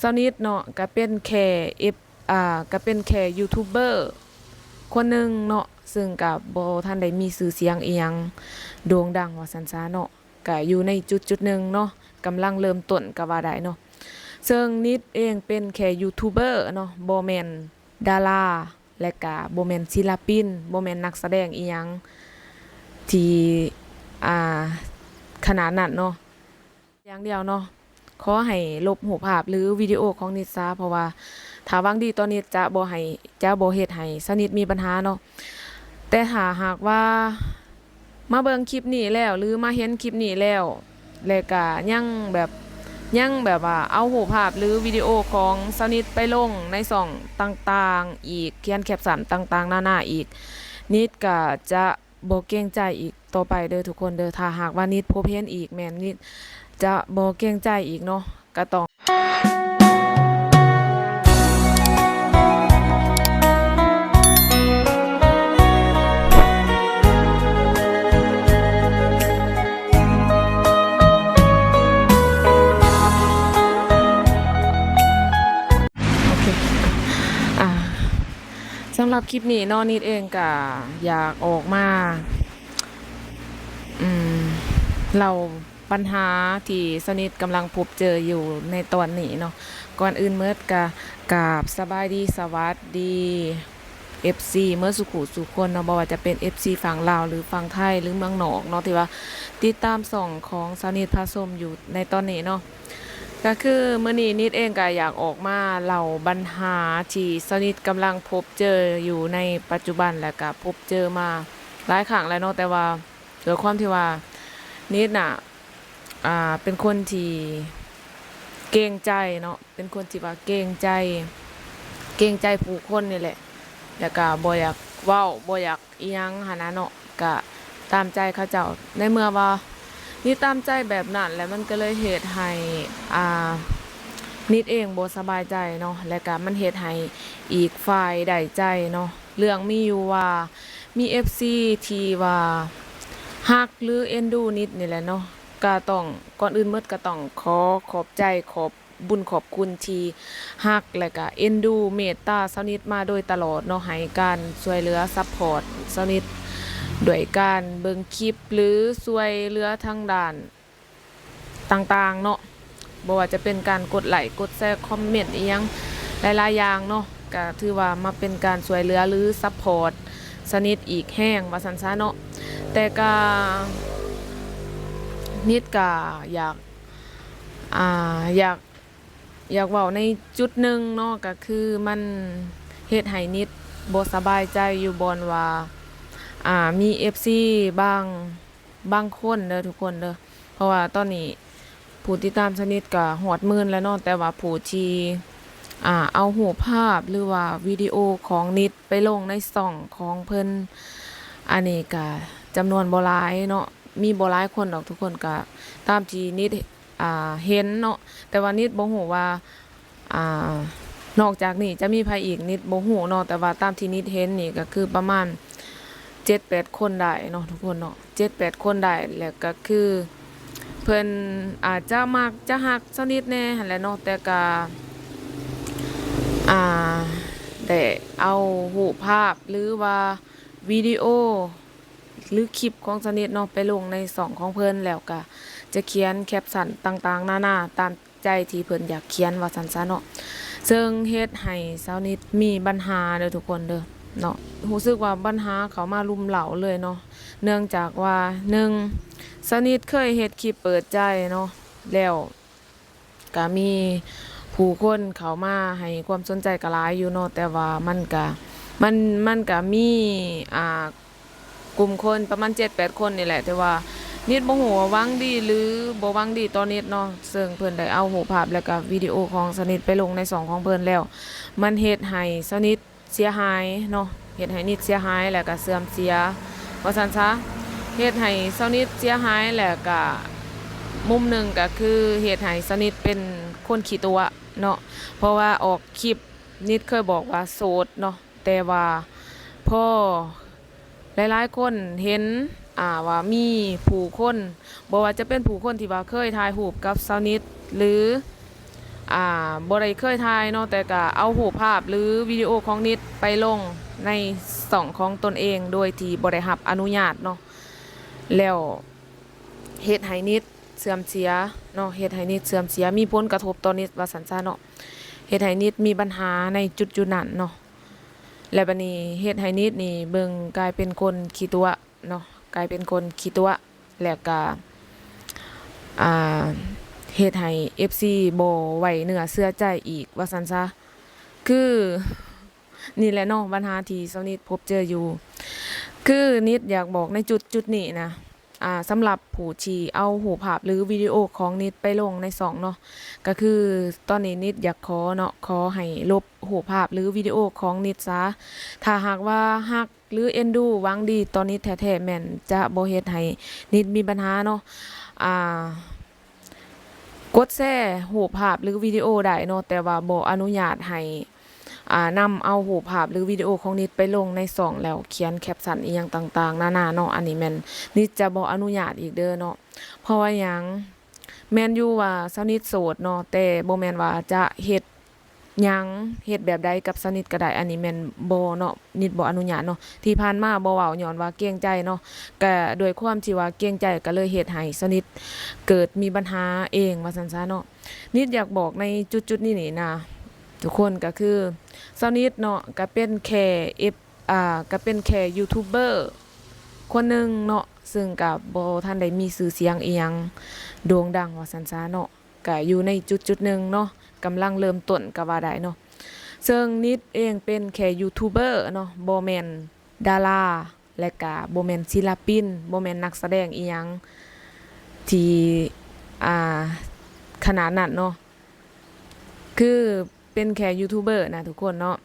เซานิดเนาะก็เป็นแค่เอฟก็เป็นแค่ยูทูบเบอร์คนหนึ่งเนาะซึ่งกับบ่ทันได้มีชื่อเสียงอีหยังโด่งดังว่าซั่นซะเนาะก็อยู่ในจุดหนึ่งเนาะกำลังเริ่มต้นก็ว่าได้เนาะซึ่งนิดเองเป็นแค่ยูทูบเบอร์เนาะบ่แม่นดาราและก็บ่แม่นศิลปินบ่แม่นนักแสดงอีหยังที่อ่าขนาดนั้นเนาะอย่างเดียวเนาะขอให้ลบรูปภาพหรือวิดีโอของนิดซะเพราะว่าถ้าหวังดีตอนนี้จะบ่เฮ็ดให้สนิทมีปัญหาเนาะแต่ถ้าหากว่ามาเบิ่งคลิปนี้แล้วหรือมาเห็นคลิปนี้แล้วก็ยังแบบว่าเอารูปภาพหรือวิดีโอของสนิทไปลงในช่องต่างๆอีกเขียนแคปชั่นต่างๆนานาอีกนิดก็จะบ่เกรงใจอีกต่อไปเด้อทุกคนเด้อถ้าหากว่านิดพบเห็นอีกแม่นนิดจะบ่เกรงใจอีกเนาะก็ต้องโอเคอ่าสำหรับคลิปนี้เนาะนิดเองก็อยากออกมาอืมเราปัญหาที่สนิทกำลังพบเจออยู่ในตอนนี้เนาะก่อนอื่นเมื่อกะกราบสบายดีสวัสดี FC เมื่อสุขุสุคนเนาะบ่ว่าจะเป็น FC ฝั่งลาวหรือฝั่งไทยหรือเมืองนอกเนาะที่ว่าติดตามส่องของสนิทพาสมอยู่ในตอนนี้เนาะก็คือมื้อนี้นิดเองก็อยากออกมาเล่าปัญหาที่สนิทกำลังพบเจออยู่ในปัจจุบันและก็พบเจอมาหลายครั้งแล้วเนาะแต่ว่าด้วยความที่ว่านิดน่ะเป็นคนที่เกรงใจเนาะเป็นคนที่ว่าเกรงใจผู้คนนี่แหละแล้วก็บ่อยากเว้าบ่อยากอีหยังหันนะเนาะก็ตามใจเขาเจ้าในเมื่อว่านี่ตามใจแบบนั้นแล้วมันก็เลยเฮ็ดให้อ่านิดเองบ่สบายใจเนาะและก็มันเฮ็ดให้อีกฝ่ายได้ใจเนาะเรื่องมีอยู่ว่ามี FC ที่ว่าฮักหรือเอ็นดูนิดนี่แหละเนาะก็ต้องก่อนอื่นหมดก็ต้องขอบใจขอบบุญขอบคุณที่ฮักและก็เอ็นดูเมตตาสนิทมาโดยตลอดเนาะให้การช่วยเหลือซัพพอร์ตสนิทด้วยการเบิ่งคลิปหรือช่วยเหลือทางด้านต่างๆเนาะบ่ว่าจะเป็นการกดไลค์กดแชร์คอมเมนต์อีหยังหลายๆอย่างเนาะก็ถือว่ามาเป็นการช่วยเหลือหรือซัพพอร์ตสนิทอีกแห้งว่าซั่นซะเนาะแต่ก็นิดก็อ่าอยาก อยากเว้าในจุดหนึ่งเนาะก็คือมันเฮ็ดให้นิดบ่สบายใจอยู่บอนว่ามี FC บางบางคนเด้อทุกคนเด้อเพราะว่าตอนนี้ผู้ติดตามสนิทก็ฮอดหมื่นแล้วเนาะแต่ว่าผู้ที่เอารูปภาพหรือว่าวิดีโอของนิดไปลงในช่องของเพิ่นอันนี้ก็จำนวนบ่หลายเนาะมีบ่หลายคนดอกทุกคนก็ตามที่นิดเห็นเนาะแต่ว่านิดบ่ฮู้ว่าอ่านอกจากนี้จะมีไผอีกนิดบ่ฮู้เนาะแต่ว่าตามที่นิดเห็นนี่ก็คือประมาณ7-8คนได้เนาะทุกคนเนาะ7-8คนได้แล้วก็คือเพิ่นอาจจะมักจะฮักสักนิดแหน่หั่นแหละเนาะแต่ก็อ่าได้เอารูปภาพหรือว่าวิดีโอหรือคลิปของสนิทเนาะไปลงในช่องของเพิ่นแล้วก็จะเขียนแคปชั่นต่างๆนานาตามใจที่เพิ่นอยากเขียนว่าซั่นซะเนาะซึ่งเฮ็ดให้สาวนิดมีปัญหาเด้อทุกคนเด้อเนาะรู้สึกว่าปัญหาเขามารุมเร้าเลยเนาะเนื่องจากว่า1สาวนิทเคยเฮ็ดคลิปเปิดใจเนาะแล้วก็มีผู้คนเข้ามาให้ความสนใจก็หลายอยู่เนาะแต่ว่ามันก็มีอ่ากลุ่มคนประมาณ7-8คนนี่แหละแต่ว่านิดบ่ฮู้ว่าหวังดีหรือบ่หวังดีต่อนิดเนาะซึ่งเพิ่นได้เอารูปภาพแล้วก็วิดีโอของสนิทไปลงในช่องของเพิ่นแล้วมันเฮ็ดให้สนิทเสียหายเนาะเฮ็ดให้นิดเสียหายแล้วก็เสื่อมเสียว่าซั่นซะเฮ็ดให้สนิทเสียหายแล้วก็มุมหนึ่งก็คือเฮ็ดให้สนิทเป็นคนขี้ตัวเนาะเพราะว่าออกคลิปนิดเคยบอกว่าโสดเนาะแต่ว่าพอหลายๆคนเห็นว่ามีผู้คนบ่ว่าจะเป็นผู้คนที่ว่าเคยถ่ายรูปกับสาวนิทหรือ บ่ได้เคยถ่ายเนาะแต่ก็เอารูปภาพหรือวิดีโอของนิดไปลงในช่องของตนเองโดยที่บ่ได้รับอนุญาตเนาะแล้วเฮ็ดให้นิดเสื่อมเสียเนาะเฮ็ดให้นิดเสื่อมเสียมีผลกระทบต่อนิดว่าซั่นซะเนาะเฮ็ดให้นิดมีปัญหาในจุดๆนั้นเนาะและบัดนี้เฮ็ดให้นิดนี่เบิ่งกลายเป็นคนขี้ตัวเนาะกลายเป็นคนขี้ตัวแล้วก็อ่าเฮ็ดให้ FC บ่ไว้เนื้อเชื่อใจอีกว่าซั่นซะคือนี่แหละเนาะปัญหาที่เซานิดพบเจออยู่คือนิดอยากบอกในจุดนี้นะสำหรับผู้ที่เอารูปภาพหรือวิดีโอของนิดไปลงในช่องเนาะก็คือตอนนี้นิดอยากขอเนาะขอให้ลบรูปภาพหรือวิดีโอของนิดซะถ้าหากว่าฮักหรือเอ็นดูหวังดีตอนนี้แท้ๆแม่นจะบ่เฮ็ดให้นิดมีปัญหาเนาะกดแชร์รูปภาพหรือวิดีโอได้เนาะแต่ว่าบ่อนุญาตให้นำเอารูปภาพหรือวิดีโอของนิดไปลงในช่องแล้วเขียนแคปชั่นอีหยังต่างๆนานาเนาะอันนี้แม่นนิดจะบ่อนุญาตอีกเด้อเนาะเพราะว่าหยังแม่นอยู่ว่าสาวนิดโสดเนาะแต่บ่แม่นว่าจะเฮ็ดหยังเฮ็ดแบบใดกับสาวนิดก็ได้อันนี้แม่นบ่เนาะนิดบ่อนุญาตเนาะที่ผ่านมาบ่เว้าย้อนว่าเกรงใจเนาะก็ด้วยความที่ว่าเกรงใจก็เลยเฮ็ดให้สาวนิดเกิดมีปัญหาเองว่าซั่นซะเนาะนิดอยากบอกในจุดๆนี้นี่นะทุกคนก็คือสาวนิดเนาะก็เป็นแค่ก็เป็นแค่ยูทูบเบอร์คนหนึงเนาะซึ่งก็บ่ทันได้มีชื่อเสียงอีหยังโด่งดังว่าซั่นซะเนาะก็อยู่ในจุดๆหนึ่งเนาะกำลังเริ่มต้นก็ว่าได้เนาะซึ่งนิดเองเป็นแค่ยูทูบเบอร์เนาะบ่แม่นดาราและก็บ่แม่นศิลปินบ่แม่นนักแสดงอีหยังที่อ่าขนาดนั้นเนาะคือเป็นแค่ยูทูบเบอร์นะทุกคนเนาะ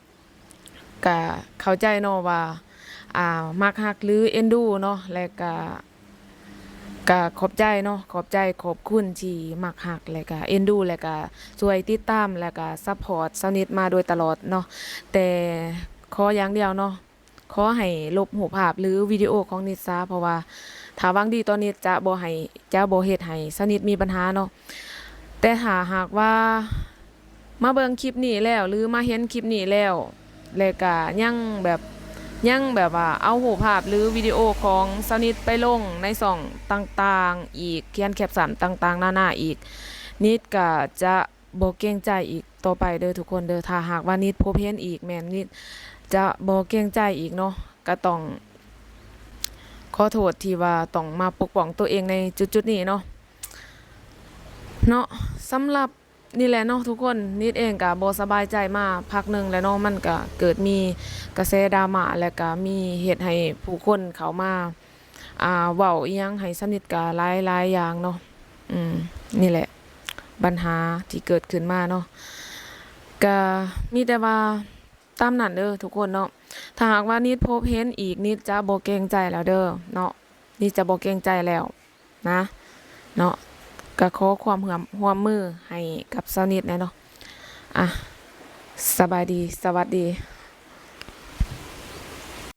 ก็เข้าใจเนาะว่ามักฮักหรือเอ็นดูเนาะและก็ขอบใจเนาะขอบใจขอบคุณที่มักฮักและก็เอ็นดูและก็ช่วยติดตามและก็ซัพพอร์ตสาวนิดมาโดยตลอดเนาะแต่ขออย่างเดียวเนาะขอให้ลบรูปภาพหรือวิดีโอของนิดซะเพราะว่าถ้าหวังดีตอนนี้จะบ่เฮ็ดให้สาวนิดมีปัญหาเนาะแต่ถ้าหากว่ามาเบิ่งคลิปนี้แล้วหรือมาเห็นคลิปนี้แล้วก็ยังแบบว่าเอารูปภาพหรือวิดีโอของสาวนิดไปลงในช่องต่างๆอีกเขียนแคปชั่นต่างๆนานาอีกนิดก็จะบ่เกรงใจอีกต่อไปเด้อทุกคนเด้อถ้าหากว่านิดพบเห็นอีกแม่นนิดจะบ่เกรงใจอีกเนาะก็ต้องขอโทษที่ว่าต้องมาปกป้องตัวเองในจุดๆนี้เนาะสำหรับนี่แหละเนาะทุกคนนิดเองก็บ่สบายใจมาพักหนึ่งแล้วเนาะมันก็เกิดมีกระแสดราม่าและก็มีเฮ็ดให้ผู้คนเขามาเว้าอีหยังให้สนิทก็หลายๆอย่างเนาะนี่แหละปัญหาที่เกิดขึ้นมาเนาะก็มีแต่ว่าตามนั้นเด้อทุกคนเนาะถ้าหากว่านิดพบเห็นอีกนิดจะบ่เกรงใจแล้วเด้อเนาะนิดจะบ่เกรงใจแล้วนะเนาะก็ขอความร่วมมือให้กับสาวนิดแน่เนาะสบายดีสวัสดี